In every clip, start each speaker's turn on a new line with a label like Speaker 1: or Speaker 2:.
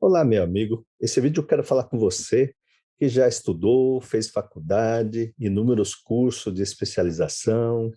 Speaker 1: Olá, meu amigo. Esse vídeo eu quero falar com você que já estudou, fez faculdade, inúmeros cursos de especialização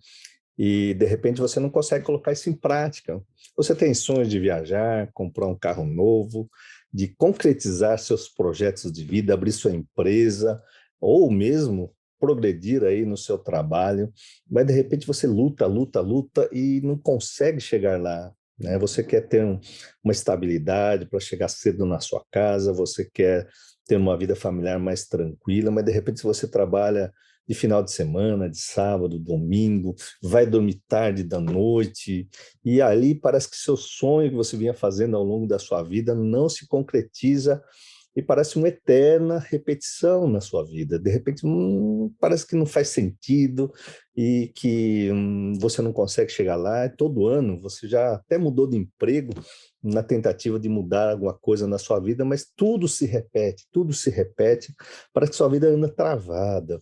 Speaker 1: e de repente você não consegue colocar isso em prática. Você tem sonhos de viajar, comprar um carro novo, de concretizar seus projetos de vida, abrir sua empresa ou mesmo progredir aí no seu trabalho, mas de repente você luta, luta, luta e não consegue chegar lá, né? Você quer ter uma estabilidade para chegar cedo na sua casa, você quer ter uma vida familiar mais tranquila, mas de repente se você trabalha de final de semana, de sábado, domingo, vai dormir tarde da noite, e ali parece que seu sonho que você vinha fazendo ao longo da sua vida não se concretiza e parece uma eterna repetição na sua vida. De repente, parece que não faz sentido e que você não consegue chegar lá. Todo ano você já até mudou de emprego na tentativa de mudar alguma coisa na sua vida, mas tudo se repete, parece que sua vida anda travada.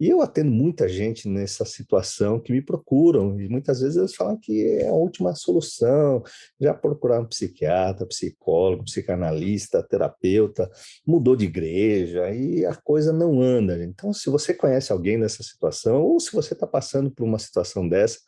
Speaker 1: E eu atendo muita gente nessa situação que me procuram, e muitas vezes eles falam que é a última solução, já procuraram um psiquiatra, psicólogo, psicanalista, terapeuta, mudou de igreja e a coisa não anda. Então, se você conhece alguém nessa situação, ou se você está passando por uma situação dessa,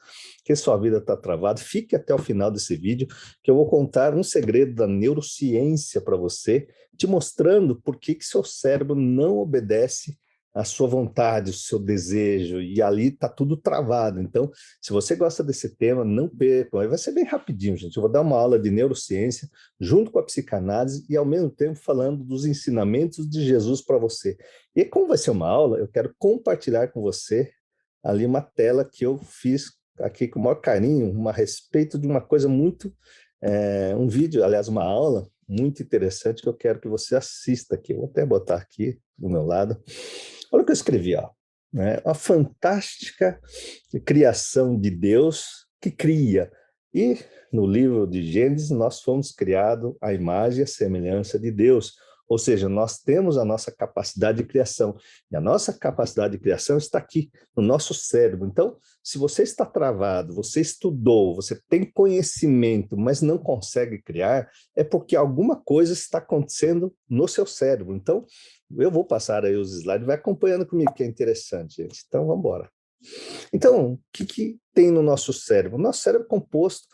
Speaker 1: que sua vida está travada, fique até o final desse vídeo, que eu vou contar um segredo da neurociência para você, te mostrando por que seu cérebro não obedece a sua vontade, o seu desejo, e ali está tudo travado. Então, se você gosta desse tema, não percam. Aí vai ser bem rapidinho, gente. Eu vou dar uma aula de neurociência junto com a psicanálise e, ao mesmo tempo, falando dos ensinamentos de Jesus para você. E como vai ser uma aula, eu quero compartilhar com você ali uma tela que eu fiz aqui com o maior carinho, a respeito de uma coisa muito, um vídeo, aliás, uma aula muito interessante que eu quero que você assista aqui. Eu vou até botar aqui do meu lado. Olha o que eu escrevi, ó, né? A fantástica criação de Deus que cria. E no livro de Gênesis, nós fomos criados à imagem e à semelhança de Deus. Ou seja, nós temos a nossa capacidade de criação. E a nossa capacidade de criação está aqui, no nosso cérebro. Então, se você está travado, você estudou, você tem conhecimento, mas não consegue criar, é porque alguma coisa está acontecendo no seu cérebro. Então, eu vou passar aí os slides, vai acompanhando comigo, que é interessante, gente. Então, vamos embora. Então, o que tem no nosso cérebro? O nosso cérebro é composto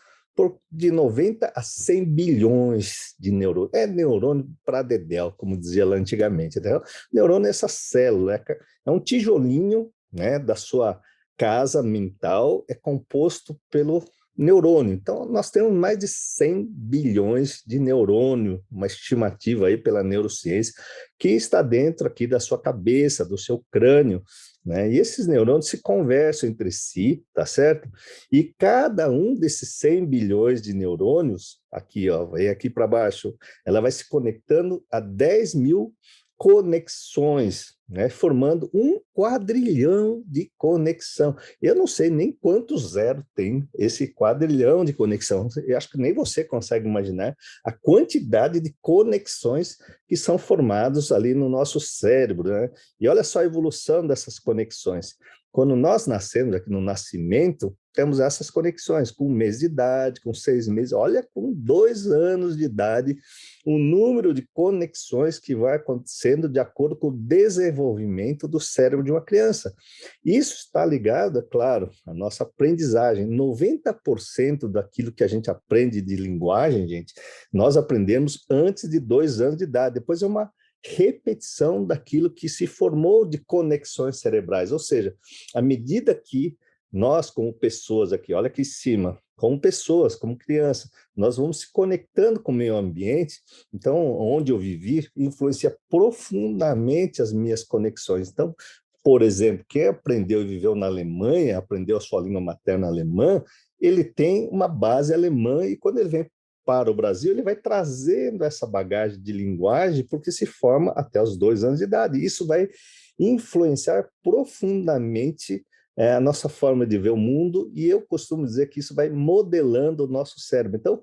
Speaker 1: de 90 a 100 bilhões de neurônios. É neurônio para dedéu, como dizia lá antigamente. Entendeu? Neurônio é essa célula, é um tijolinho, né, da sua casa mental, é composto pelo neurônio. Então, nós temos mais de 100 bilhões de neurônio, uma estimativa aí pela neurociência, que está dentro aqui da sua cabeça, do seu crânio, né? E esses neurônios se conversam entre si, tá certo? E cada um desses 100 bilhões de neurônios, aqui, ó, vai aqui para baixo, ela vai se conectando a 10 mil conexões, né, formando um quadrilhão de conexão. Eu não sei nem quantos zero tem esse quadrilhão de conexão. Eu acho que nem você consegue imaginar a quantidade de conexões que são formados ali no nosso cérebro, né? E olha só a evolução dessas conexões. Quando nós nascemos aqui no nascimento, temos essas conexões com 1 mês de idade, com 6 meses, olha, com 2 anos de idade, o número de conexões que vai acontecendo de acordo com o desenvolvimento do cérebro de uma criança. Isso está ligado, é claro, à nossa aprendizagem. 90% daquilo que a gente aprende de linguagem, gente, nós aprendemos antes de 2 anos de idade. Depois é uma repetição daquilo que se formou de conexões cerebrais, ou seja, à medida que nós, como pessoas aqui, olha aqui em cima, como pessoas, como crianças, nós vamos se conectando com o meio ambiente, então, onde eu vivi, influencia profundamente as minhas conexões. Então, por exemplo, quem aprendeu e viveu na Alemanha, aprendeu a sua língua materna alemã, ele tem uma base alemã e quando ele vem para o Brasil, ele vai trazendo essa bagagem de linguagem, porque se forma até os 2 anos de idade. Isso vai influenciar profundamente a nossa forma de ver o mundo, e eu costumo dizer que isso vai modelando o nosso cérebro. Então,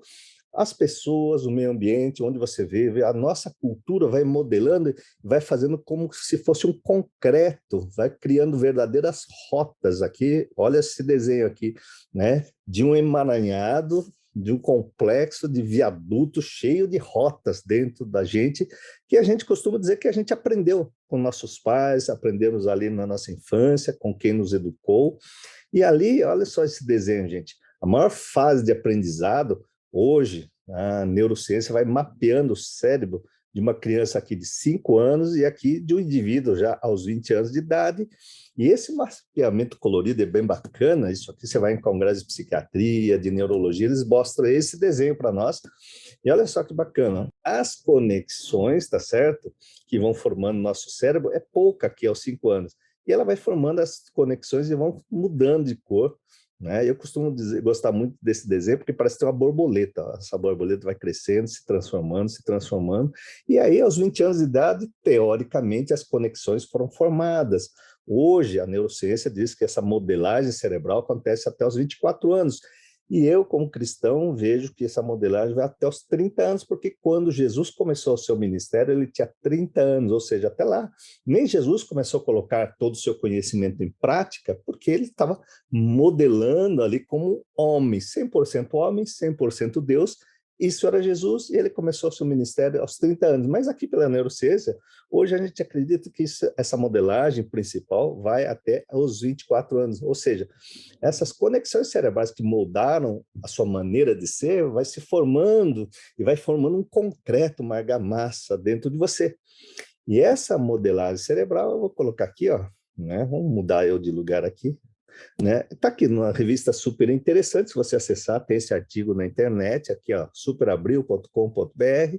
Speaker 1: as pessoas, o meio ambiente, onde você vive, a nossa cultura vai modelando, vai fazendo como se fosse um concreto, vai criando verdadeiras rotas aqui. Olha esse desenho aqui, né? De um emaranhado, de um complexo de viaduto cheio de rotas dentro da gente, que a gente costuma dizer que a gente aprendeu com nossos pais, aprendemos ali na nossa infância, com quem nos educou. E ali, olha só esse desenho, gente. A maior fase de aprendizado, hoje, a neurociência vai mapeando o cérebro de uma criança aqui de 5 anos e aqui de um indivíduo já aos 20 anos de idade. E esse mapeamento colorido é bem bacana. Isso aqui você vai em congresso de psiquiatria, de neurologia, eles mostram esse desenho para nós. E olha só que bacana. As conexões, tá certo? Que vão formando nosso cérebro é pouca aqui aos 5 anos. E ela vai formando as conexões e vão mudando de cor, né? Eu costumo gostar muito desse desenho, porque parece ter uma borboleta. Essa borboleta vai crescendo, se transformando, se transformando. E aí, aos 20 anos de idade, teoricamente, as conexões foram formadas. Hoje, a neurociência diz que essa modelagem cerebral acontece até os 24 anos. E eu, como cristão, vejo que essa modelagem vai até os 30 anos, porque quando Jesus começou o seu ministério, ele tinha 30 anos, ou seja, até lá. Nem Jesus começou a colocar todo o seu conhecimento em prática, porque ele estava modelando ali como homem, 100% Deus. Isso era Jesus, e ele começou o seu ministério aos 30 anos. Mas aqui pela neurociência, hoje a gente acredita que essa modelagem principal vai até os 24 anos, ou seja, essas conexões cerebrais que moldaram a sua maneira de ser, vai se formando e vai formando um concreto, uma argamassa dentro de você. E essa modelagem cerebral, eu vou colocar aqui, ó, né? Vamos mudar eu de lugar aqui, né? Está aqui numa revista super interessante, se você acessar, tem esse artigo na internet, aqui, ó, superabril.com.br.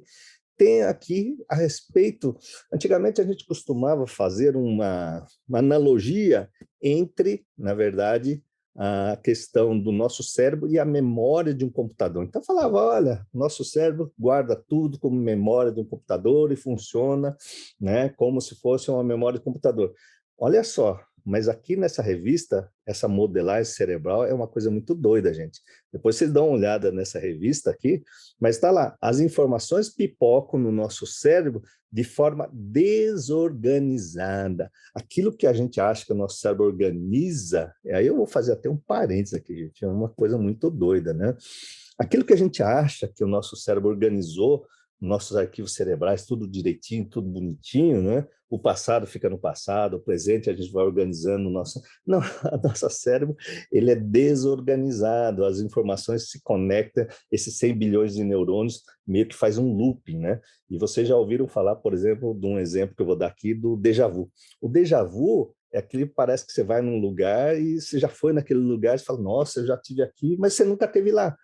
Speaker 1: Tem aqui a respeito. Antigamente a gente costumava fazer uma analogia entre, na verdade, a questão do nosso cérebro e a memória de um computador. Então falava, olha, nosso cérebro guarda tudo como memória de um computador e funciona, né, como se fosse uma memória de computador. Olha só, mas aqui nessa revista, essa modelagem cerebral é uma coisa muito doida, gente. Depois vocês dão uma olhada nessa revista aqui, mas está lá, as informações pipocam no nosso cérebro de forma desorganizada. Aquilo que a gente acha que o nosso cérebro organiza, aí eu vou fazer até um parênteses aqui, gente, é uma coisa muito doida, né? Aquilo que a gente acha que o nosso cérebro organizou, nossos arquivos cerebrais, tudo direitinho, tudo bonitinho, né? O passado fica no passado, o presente a gente vai organizando o nosso... Não, a nossa cérebro, ele é desorganizado, as informações se conectam, esses 100 bilhões de neurônios meio que faz um looping, né? E vocês já ouviram falar, por exemplo, de um exemplo que eu vou dar aqui do déjà vu. O déjà vu é aquele que parece que você vai num lugar e você já foi naquele lugar e fala, nossa, eu já estive aqui, mas você nunca esteve lá.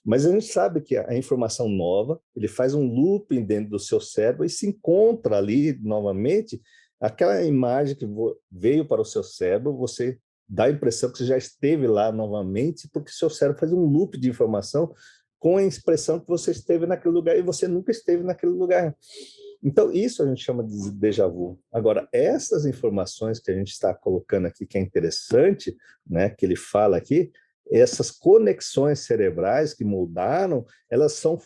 Speaker 1: Mas a gente sabe que a informação nova, ele faz um looping dentro do seu cérebro e se encontra ali novamente aquela imagem que veio para o seu cérebro, você dá a impressão que você já esteve lá novamente, porque seu cérebro faz um loop de informação com a expressão que você esteve naquele lugar e você nunca esteve naquele lugar. Então, isso a gente chama de déjà vu. Agora, essas informações que a gente está colocando aqui, que é interessante, né, que ele fala aqui, essas conexões cerebrais que moldaram, elas são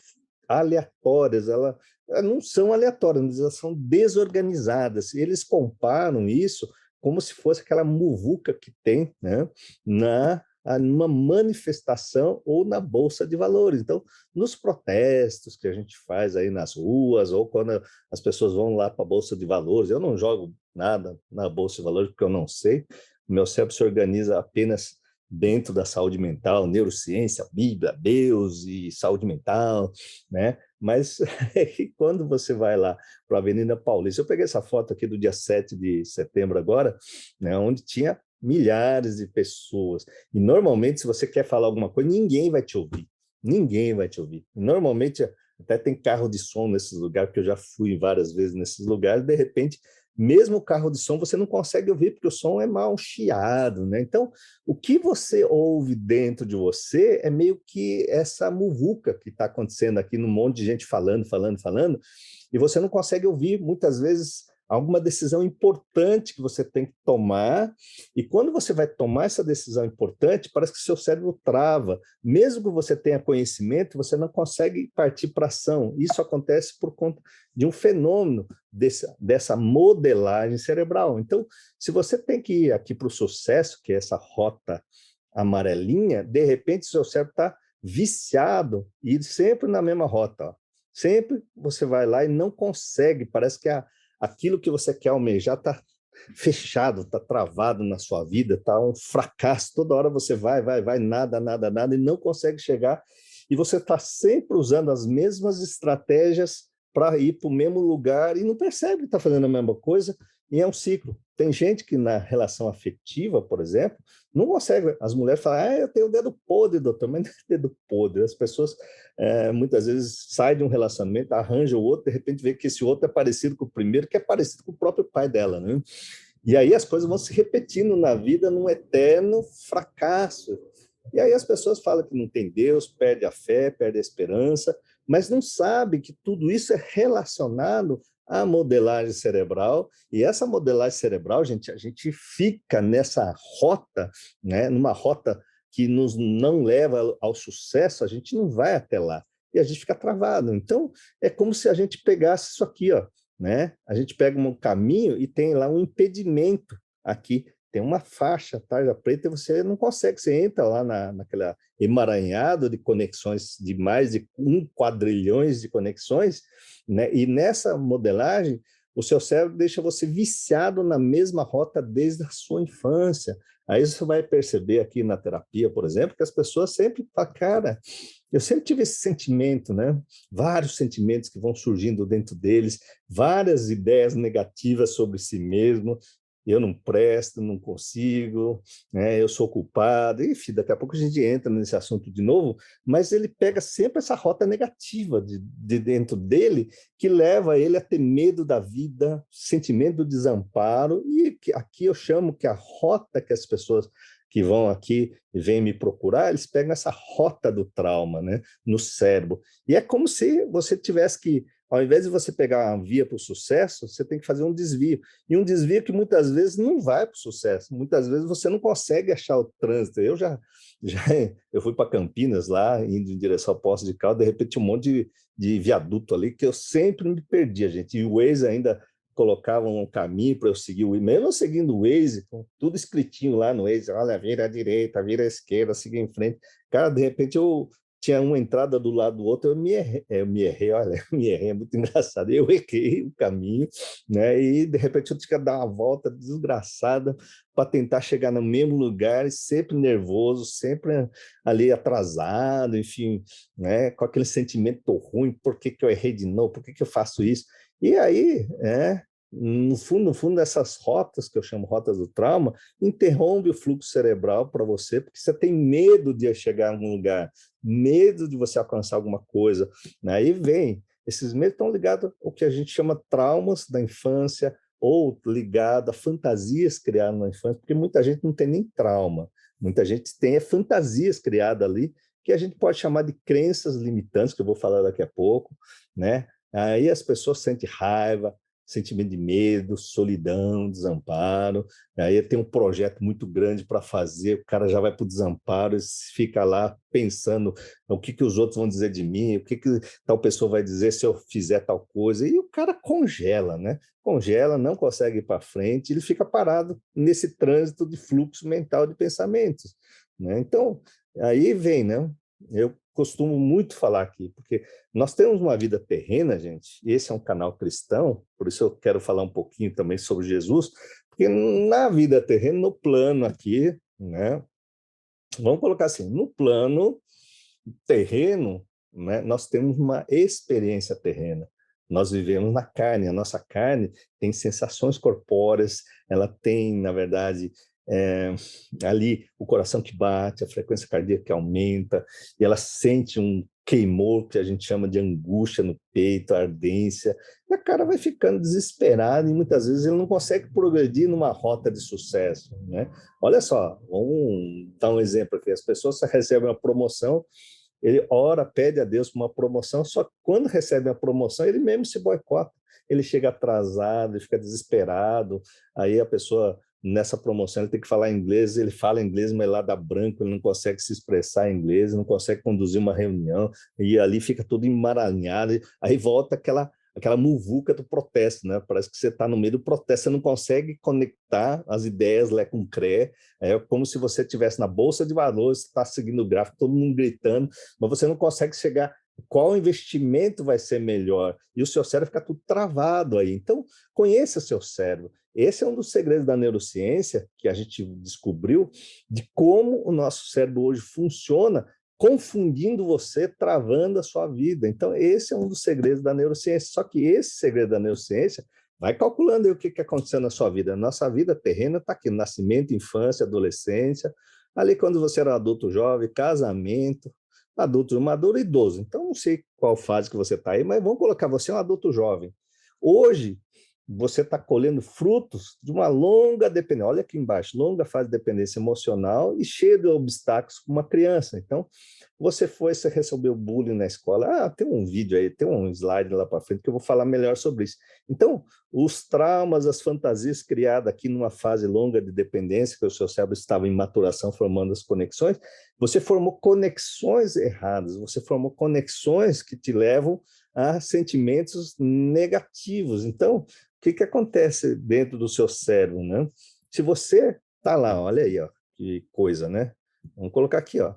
Speaker 1: aleatórias, elas não são aleatórias, mas elas são desorganizadas. E eles comparam isso como se fosse aquela muvuca que tem, né, numa manifestação ou na bolsa de valores. Então, nos protestos que a gente faz aí nas ruas, ou quando as pessoas vão lá para a bolsa de valores, eu não jogo nada na bolsa de valores porque eu não sei, o meu cérebro se organiza apenas dentro da saúde mental, neurociência, Bíblia, Deus e saúde mental, né? Mas é que quando você vai lá para a Avenida Paulista, eu peguei essa foto aqui do dia 7 de setembro agora, né, onde tinha milhares de pessoas. E normalmente, se você quer falar alguma coisa, ninguém vai te ouvir. Ninguém vai te ouvir. Normalmente, até tem carro de som nesses lugares, porque eu já fui várias vezes nesses lugares, de repente, mesmo o carro de som, você não consegue ouvir, porque o som é mal chiado, né? Então, o que você ouve dentro de você é meio que essa muvuca que está acontecendo aqui, num monte de gente falando, falando, falando, e você não consegue ouvir, muitas vezes, alguma decisão importante que você tem que tomar, e quando você vai tomar essa decisão importante, parece que seu cérebro trava. Mesmo que você tenha conhecimento, você não consegue partir para ação. Isso acontece por conta de um fenômeno dessa modelagem cerebral. Então, se você tem que ir aqui para o sucesso, que é essa rota amarelinha, de repente seu cérebro está viciado e sempre na mesma rota. Ó. Sempre você vai lá e não consegue, parece que aquilo que você quer almejar está fechado, está travado na sua vida, está um fracasso. Toda hora você vai, nada, nada, nada, e não consegue chegar. E você está sempre usando as mesmas estratégias para ir para o mesmo lugar e não percebe que está fazendo a mesma coisa, e é um ciclo. Tem gente que na relação afetiva, por exemplo, não consegue. As mulheres falam, eu tenho o dedo podre, doutor, mas não é dedo podre. As pessoas muitas vezes saem de um relacionamento, arranjam o outro, de repente vê que esse outro é parecido com o primeiro, que é parecido com o próprio pai dela, né? E aí as coisas vão se repetindo na vida num eterno fracasso. E aí as pessoas falam que não tem Deus, perde a fé, perde a esperança, mas não sabe que tudo isso é relacionado à modelagem cerebral. E essa modelagem cerebral, gente, a gente fica nessa rota, né, numa rota que nos não leva ao sucesso, a gente não vai até lá. E a gente fica travado. Então, é como se a gente pegasse isso aqui, ó, né? A gente pega um caminho e tem lá um impedimento aqui, tem uma faixa, tarja preta, e você não consegue, você entra lá naquela emaranhado de conexões, de mais de 1 quadrilhões de conexões, né? E nessa modelagem, o seu cérebro deixa você viciado na mesma rota desde a sua infância. Aí você vai perceber aqui na terapia, por exemplo, que as pessoas sempre falam, cara, eu sempre tive esse sentimento, né? Vários sentimentos que vão surgindo dentro deles, várias ideias negativas sobre si mesmo. Eu não presto, não consigo, né? Eu sou culpado. Enfim, daqui a pouco a gente entra nesse assunto de novo, mas ele pega sempre essa rota negativa de dentro dele, que leva ele a ter medo da vida, sentimento do desamparo, e aqui eu chamo que a rota que as pessoas que vão aqui e vêm me procurar, eles pegam essa rota do trauma, né, no cérebro. E é como se você tivesse que, ao invés de você pegar uma via para o sucesso, você tem que fazer um desvio. E um desvio que muitas vezes não vai para o sucesso. Muitas vezes você não consegue achar o trânsito. Já eu fui para Campinas lá, indo em direção ao Poço de Caldas, de repente um monte de viaduto ali que eu sempre me perdia, gente. E o Waze ainda colocavam um caminho para eu seguir o Waze, mesmo seguindo o Waze, com tudo escritinho lá no Waze, olha, vira à direita, vira à esquerda, siga em frente. Cara, de repente eu tinha uma entrada do lado do outro, olha, eu me errei, é muito engraçado. Eu errei o caminho, né? E de repente eu tinha que dar uma volta desgraçada para tentar chegar no mesmo lugar, sempre nervoso, sempre ali atrasado, enfim, né? Com aquele sentimento ruim, por que que eu errei de novo? Por que que eu faço isso? E aí, no fundo, essas rotas, que eu chamo rotas do trauma, interrompe o fluxo cerebral para você, porque você tem medo de chegar em algum lugar, medo de você alcançar alguma coisa. Aí vem, esses medos estão ligados ao que a gente chama traumas da infância, ou ligado a fantasias criadas na infância, porque muita gente não tem nem trauma, muita gente tem fantasias criadas ali, que a gente pode chamar de crenças limitantes, que eu vou falar daqui a pouco, né? Aí as pessoas sentem raiva, sentimento de medo, solidão, desamparo. Aí tem um projeto muito grande para fazer, o cara já vai para o desamparo, fica lá pensando o que, que os outros vão dizer de mim, o que, que tal pessoa vai dizer se eu fizer tal coisa, e o cara congela, né? Congela, não consegue ir para frente, ele fica parado nesse trânsito de fluxo mental de pensamentos, né? Então, aí vem, né? Eu costumo muito falar aqui, porque nós temos uma vida terrena, gente, e esse é um canal cristão, por isso eu quero falar um pouquinho também sobre Jesus, porque na vida terrena, no plano aqui, né, vamos colocar assim, no plano terreno, né, nós temos uma experiência terrena. Nós vivemos na carne, a nossa carne tem sensações corpóreas, ela tem, na verdade, ali o coração que bate, a frequência cardíaca que aumenta, e ela sente um queimor que a gente chama de angústia no peito, ardência, e a cara vai ficando desesperado e muitas vezes ele não consegue progredir numa rota de sucesso, né? Olha só, vamos dar um exemplo aqui, as pessoas recebem uma promoção, ele ora, pede a Deus por uma promoção, só que quando recebe a promoção, ele mesmo se boicota, ele chega atrasado, ele fica desesperado, aí a pessoa, nessa promoção, ele tem que falar inglês, ele fala inglês, mas lá dá branco, ele não consegue se expressar em inglês, não consegue conduzir uma reunião, e ali fica tudo emaranhado, aí volta aquela aquela muvuca do protesto, né? Parece que você está no meio do protesto, você não consegue conectar as ideias Lé com Cré, é como se você estivesse na Bolsa de Valores, está seguindo o gráfico, todo mundo gritando, mas você não consegue chegar qual investimento vai ser melhor, e o seu cérebro fica tudo travado aí. Então, conheça seu cérebro. Esse é um dos segredos da neurociência que a gente descobriu, de como o nosso cérebro hoje funciona, confundindo você, travando a sua vida. Então, esse é um dos segredos da neurociência. Só que esse segredo da neurociência vai calculando aí o que aconteceu na sua vida. Nossa vida terrena está aqui, nascimento, infância, adolescência, ali quando você era adulto jovem, casamento, adulto maduro e idoso. Então, não sei qual fase que você está aí, mas vamos colocar você um adulto jovem. Hoje, você está colhendo frutos de uma longa dependência. Olha aqui embaixo, longa fase de dependência emocional e cheia de obstáculos para uma criança. Então, você recebeu bullying na escola. Ah, tem um vídeo aí, tem um slide lá para frente que eu vou falar melhor sobre isso. Então, os traumas, as fantasias criadas aqui numa fase longa de dependência, que o seu cérebro estava em maturação, formando as conexões, você formou conexões erradas, você formou conexões que te levam a sentimentos negativos. Então, o que acontece dentro do seu cérebro, né? Se você tá lá, olha aí, ó, que coisa, né? Vamos colocar aqui, ó.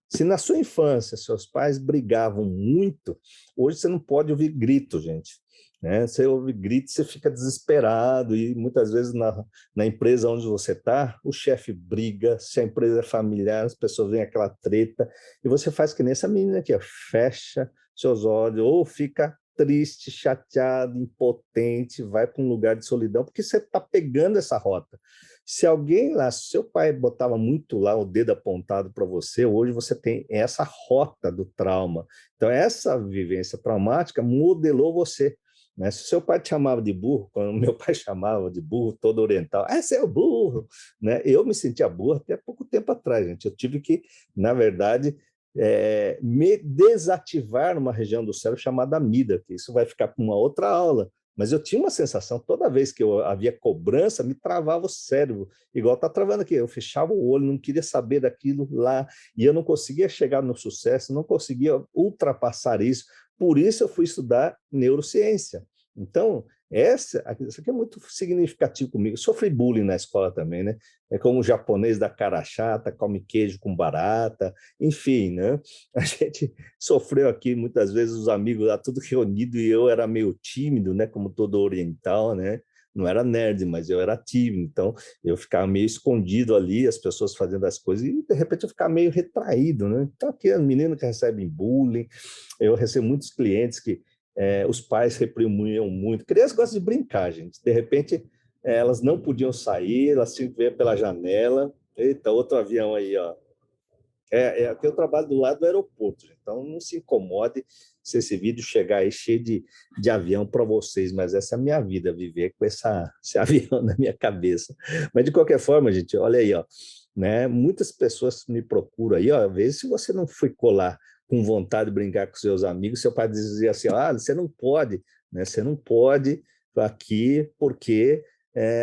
Speaker 1: Se na sua infância seus pais brigavam muito, hoje você não pode ouvir grito, gente. Né? Você ouve grito, você fica desesperado e muitas vezes na empresa onde você está, o chefe briga, se a empresa é familiar, as pessoas veem aquela treta e você faz que nem essa menina aqui, ó, fecha seus olhos ou fica triste, chateado, impotente, vai para um lugar de solidão, porque você está pegando essa rota. Se alguém lá, se seu pai botava muito lá o dedo apontado para você, hoje você tem essa rota do trauma. Então, essa vivência traumática modelou você. Né? Se seu pai te chamava de burro, quando meu pai chamava de burro, todo oriental, você é o burro. Né? Eu me sentia burro até pouco tempo atrás, gente. Eu tive que, na verdade, me desativar numa região do cérebro chamada amígdala, que isso vai ficar para uma outra aula. Mas eu tinha uma sensação, toda vez que eu havia cobrança, me travava o cérebro, igual está travando aqui. Eu fechava o olho, não queria saber daquilo lá, e eu não conseguia chegar no sucesso, não conseguia ultrapassar isso. Por isso eu fui estudar neurociência. Então, isso aqui é muito significativo comigo. Eu sofri bullying na escola também, né? É como o japonês da cara chata, come queijo com barata, enfim, né? A gente sofreu aqui muitas vezes os amigos lá tudo reunido e eu era meio tímido, né? Como todo oriental, né? Não era nerd, mas eu era tímido, então eu ficava meio escondido ali, as pessoas fazendo as coisas, e de repente eu ficava meio retraído, né? Então aqui as meninas que recebem bullying, eu recebo muitos clientes que os pais reprimiam muito. Crianças gostam de brincar, gente. De repente, elas não podiam sair, elas tinham que ver pela janela. Eita, outro avião aí, ó. Aqui eu trabalho do lado do aeroporto, então não se incomode se esse vídeo chegar aí cheio de avião para vocês, mas essa é a minha vida, viver com esse avião na minha cabeça. Mas de qualquer forma, gente, olha aí, ó, né? Muitas pessoas me procuram aí, ó, às vezes se você não foi colar com vontade de brincar com seus amigos, seu pai dizia assim, você não pode, né? Você não pode aqui porque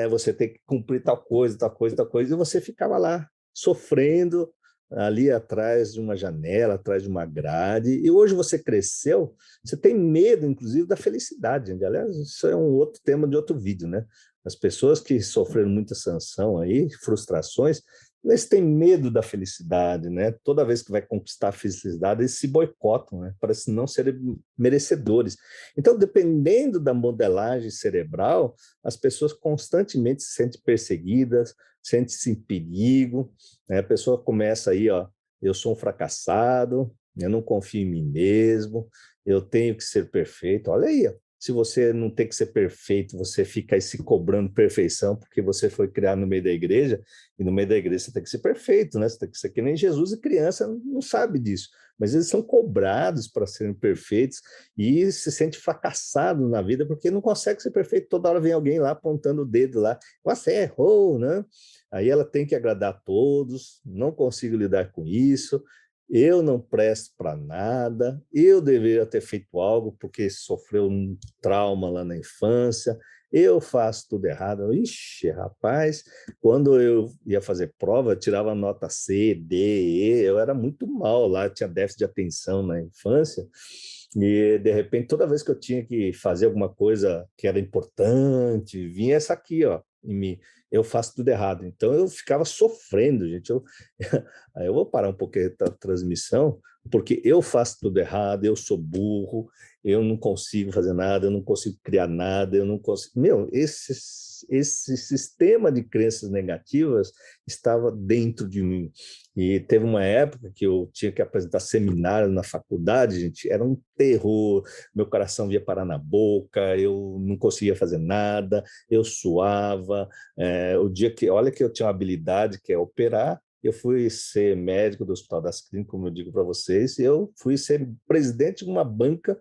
Speaker 1: você tem que cumprir tal coisa, tal coisa, tal coisa, e você ficava lá sofrendo ali atrás de uma janela, atrás de uma grade, e hoje você cresceu, você tem medo, inclusive, da felicidade, gente. Aliás, isso é um outro tema de outro vídeo, né? As pessoas que sofreram muita sanção aí, frustrações, eles têm medo da felicidade, né? Toda vez que vai conquistar a felicidade, eles se boicotam, né? Parece não serem merecedores. Então, dependendo da modelagem cerebral, as pessoas constantemente se sentem perseguidas, sentem-se em perigo, né? A pessoa começa aí, ó, eu sou um fracassado, eu não confio em mim mesmo, eu tenho que ser perfeito. Olha aí, ó. Se você não tem que ser perfeito, você fica aí se cobrando perfeição porque você foi criado no meio da igreja, e no meio da igreja você tem que ser perfeito, né? Você tem que ser que nem Jesus, e criança não sabe disso, mas eles são cobrados para serem perfeitos e se sente fracassado na vida porque não consegue ser perfeito. Toda hora vem alguém lá apontando o dedo lá, você errou, né? Aí ela tem que agradar a todos, não consigo lidar com isso, eu não presto para nada, eu deveria ter feito algo porque sofreu um trauma lá na infância, eu faço tudo errado. Ixi, rapaz, quando eu ia fazer prova, eu tirava nota C, D, E, eu era muito mal lá, tinha déficit de atenção na infância, E, de repente, toda vez que eu tinha que fazer alguma coisa que era importante, vinha essa aqui, ó, em mim. Eu faço tudo errado. Então, eu ficava sofrendo, gente. Aí eu vou parar um pouquinho a transmissão, porque eu faço tudo errado, eu sou burro, eu não consigo fazer nada, eu não consigo criar nada, eu não consigo... Meu, esse sistema de crenças negativas estava dentro de mim. E teve uma época que eu tinha que apresentar seminário na faculdade, gente, era um terror, meu coração ia parar na boca, eu não conseguia fazer nada, eu suava. O dia que, olha que eu tinha uma habilidade que é operar, eu fui ser médico do Hospital das Clínicas, como eu digo para vocês, e eu fui ser presidente de uma banca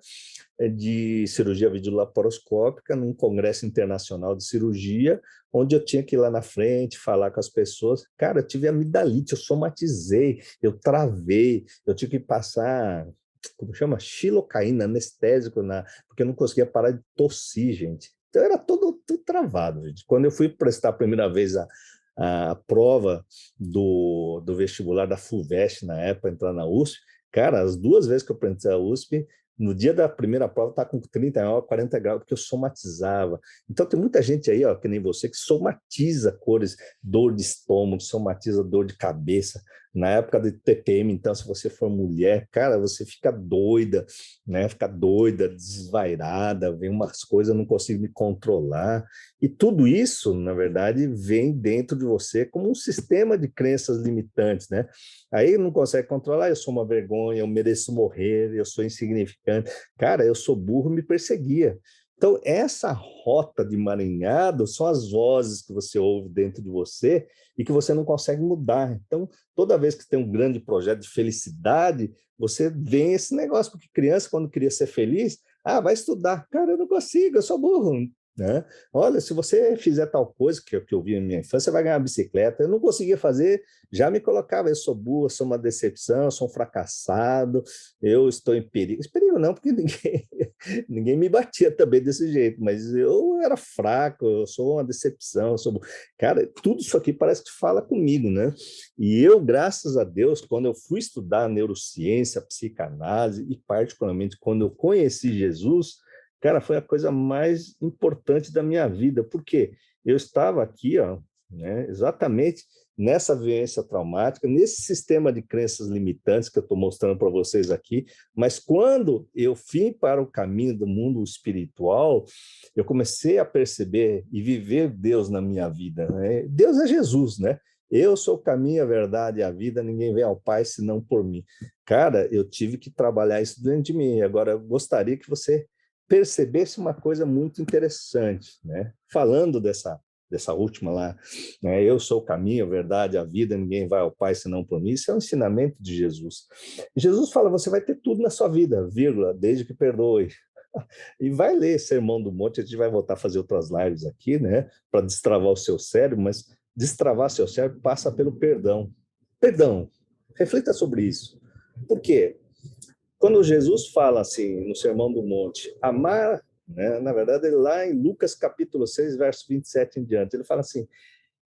Speaker 1: de cirurgia videolaparoscópica num congresso internacional de cirurgia, onde eu tinha que ir lá na frente, falar com as pessoas. Cara, eu tive amidalite, eu somatizei, eu travei, eu tive que passar, como chama? Xilocaína, anestésico, porque eu não conseguia parar de tossir, gente. Então era tudo travado, gente. Quando eu fui prestar a primeira vez a prova do vestibular da FUVEST, na época, entrar na USP, cara, as duas vezes que eu prestei a USP, no dia da primeira prova, tá com 39, 40 graus, porque eu somatizava. Então, tem muita gente aí, ó, que nem você, que somatiza cores, dor de estômago, somatiza dor de cabeça. Na época de TPM, então, se você for mulher, cara, você fica doida, né? Fica doida, desvairada, vem umas coisas, eu não consigo me controlar. E tudo isso, na verdade, vem dentro de você como um sistema de crenças limitantes, né? Aí não consegue controlar, eu sou uma vergonha, eu mereço morrer, eu sou insignificante. Cara, eu sou burro, me perseguia. Então, essa rota de emaranhado são as vozes que você ouve dentro de você e que você não consegue mudar. Então, toda vez que tem um grande projeto de felicidade, você vê esse negócio, porque criança, quando queria ser feliz, vai estudar. Cara, eu não consigo, eu sou burro. Né? Olha, se você fizer tal coisa que eu vi na minha infância, você vai ganhar uma bicicleta. Eu não conseguia fazer, já me colocava, eu sou burro, sou uma decepção, sou um fracassado, eu estou em perigo. Perigo não, porque ninguém me batia também desse jeito, mas eu era fraco, eu sou uma decepção, cara, tudo isso aqui parece que fala comigo, né? E eu, graças a Deus, quando eu fui estudar neurociência, psicanálise e particularmente quando eu conheci Jesus, cara, foi a coisa mais importante da minha vida, porque eu estava aqui, ó, né, exatamente nessa vivência traumática, nesse sistema de crenças limitantes que eu estou mostrando para vocês aqui, mas quando eu vim para o caminho do mundo espiritual, eu comecei a perceber e viver Deus na minha vida, né? Deus é Jesus, né? Eu sou o caminho, a verdade e a vida, ninguém vem ao Pai senão por mim. Cara, eu tive que trabalhar isso dentro de mim. Agora, eu gostaria que você percebesse uma coisa muito interessante, né? Falando dessa última lá, né? Eu sou o caminho, a verdade, a vida, ninguém vai ao Pai senão por mim. Isso é um ensinamento de Jesus. Jesus fala, você vai ter tudo na sua vida, vírgula, desde que perdoe. E vai ler Sermão do Monte, a gente vai voltar a fazer outras lives aqui, né? Para destravar o seu cérebro, mas destravar seu cérebro passa pelo perdão. Perdão, reflita sobre isso. Por quê? Quando Jesus fala assim no Sermão do Monte, amar, né, na verdade, lá em Lucas capítulo 6, verso 27 em diante, ele fala assim: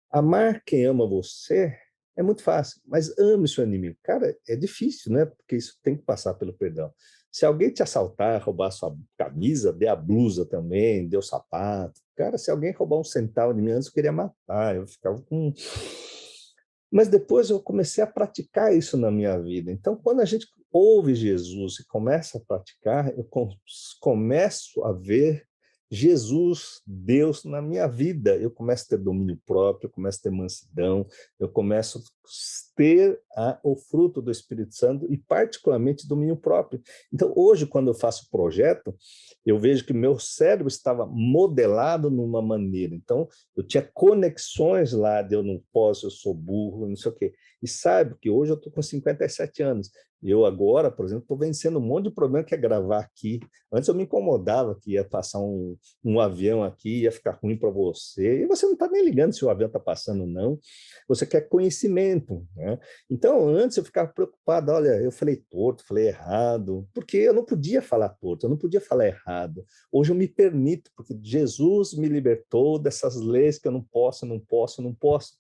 Speaker 1: amar quem ama você é muito fácil, mas ame seu inimigo. Cara, é difícil, né? Porque isso tem que passar pelo perdão. Se alguém te assaltar, roubar sua camisa, dê a blusa também, dê o sapato. Cara, se alguém roubar um centavo de mim antes, eu queria matar. Eu ficava com. Mas depois eu comecei a praticar isso na minha vida. Então, quando a gente ouve Jesus e começa a praticar, eu começo a ver Jesus, Deus na minha vida. Eu começo a ter domínio próprio, eu começo a ter mansidão, eu começo a ter o fruto do Espírito Santo e, particularmente, domínio próprio. Então, hoje, quando eu faço projeto, eu vejo que meu cérebro estava modelado numa maneira. Então, eu tinha conexões lá de eu não posso, eu sou burro, não sei o quê. E sabe que hoje eu estou com 57 anos. Eu agora, por exemplo, estou vencendo um monte de problema que é gravar aqui. Antes eu me incomodava que ia passar um avião aqui, ia ficar ruim para você. E você não está nem ligando se o avião está passando ou não. Você quer conhecimento, né? Então, antes eu ficava preocupado. Olha, eu falei torto, falei errado. Porque eu não podia falar torto, eu não podia falar errado. Hoje eu me permito, porque Jesus me libertou dessas leis que eu não posso, não posso, não posso.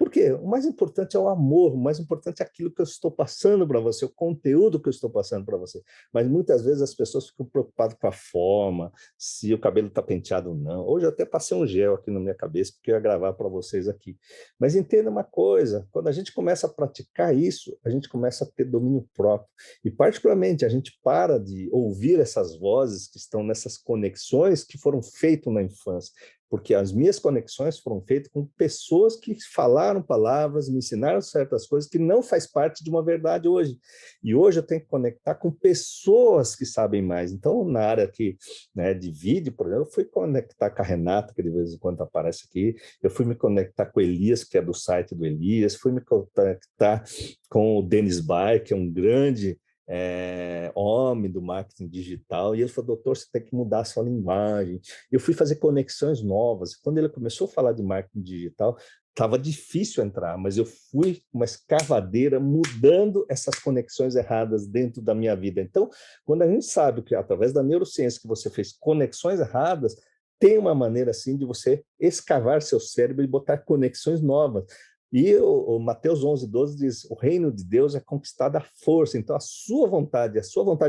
Speaker 1: Por quê? O mais importante é o amor, o mais importante é aquilo que eu estou passando para você, o conteúdo que eu estou passando para você. Mas muitas vezes as pessoas ficam preocupadas com a forma, se o cabelo está penteado ou não. Hoje eu até passei um gel aqui na minha cabeça, porque eu ia gravar para vocês aqui. Mas entenda uma coisa, quando a gente começa a praticar isso, a gente começa a ter domínio próprio. E particularmente, a gente para de ouvir essas vozes que estão nessas conexões que foram feitas na infância, porque as minhas conexões foram feitas com pessoas que falaram palavras, me ensinaram certas coisas que não faz parte de uma verdade hoje. E hoje eu tenho que conectar com pessoas que sabem mais. Então, na área aqui, né, de vídeo, por exemplo, eu fui conectar com a Renata, que de vez em quando aparece aqui, eu fui me conectar com o Elias, que é do site do Elias, fui me conectar com o Denis Bai, que é um grande homem do marketing digital, e ele falou, doutor, você tem que mudar a sua linguagem. Eu fui fazer conexões novas. Quando ele começou a falar de marketing digital, estava difícil entrar, mas eu fui uma escavadeira mudando essas conexões erradas dentro da minha vida. Então, quando a gente sabe que através da neurociência que você fez conexões erradas, tem uma maneira assim de você escavar seu cérebro e botar conexões novas. E o Mateus 11:12 diz, o reino de Deus é conquistado à força. Então, a sua vontade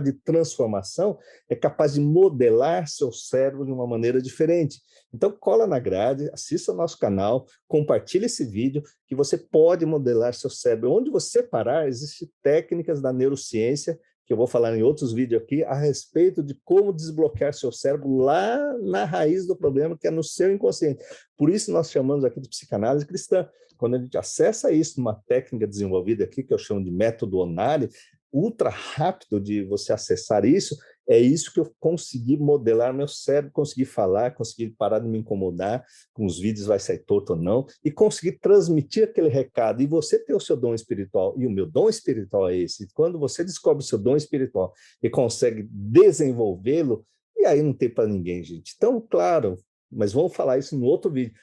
Speaker 1: de transformação é capaz de modelar seu cérebro de uma maneira diferente. Então, cola na grade, assista o nosso canal, compartilhe esse vídeo, que você pode modelar seu cérebro. Onde você parar, existem técnicas da neurociência, que eu vou falar em outros vídeos aqui, a respeito de como desbloquear seu cérebro lá na raiz do problema, que é no seu inconsciente. Por isso, nós chamamos aqui de psicanálise cristã. Quando a gente acessa isso numa técnica desenvolvida aqui, que eu chamo de método Onari, ultra rápido de você acessar isso, é isso que eu consegui modelar meu cérebro, consegui falar, consegui parar de me incomodar com os vídeos, vai sair torto ou não, e conseguir transmitir aquele recado. E você tem o seu dom espiritual, e o meu dom espiritual é esse. E quando você descobre o seu dom espiritual e consegue desenvolvê-lo, e aí não tem para ninguém, gente. Então, claro, mas vamos falar isso no outro vídeo.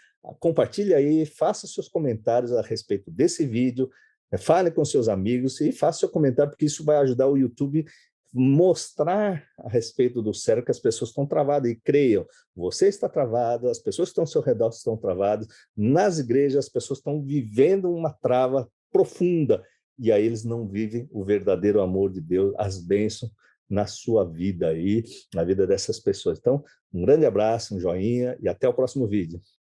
Speaker 1: Compartilhe aí, faça seus comentários a respeito desse vídeo, fale com seus amigos e faça seu comentário, porque isso vai ajudar o YouTube mostrar a respeito do cérebro que as pessoas estão travadas. E creiam, você está travado, as pessoas que estão ao seu redor estão travadas, nas igrejas as pessoas estão vivendo uma trava profunda, e aí eles não vivem o verdadeiro amor de Deus, as bênçãos na sua vida aí, na vida dessas pessoas. Então, um grande abraço, um joinha e até o próximo vídeo.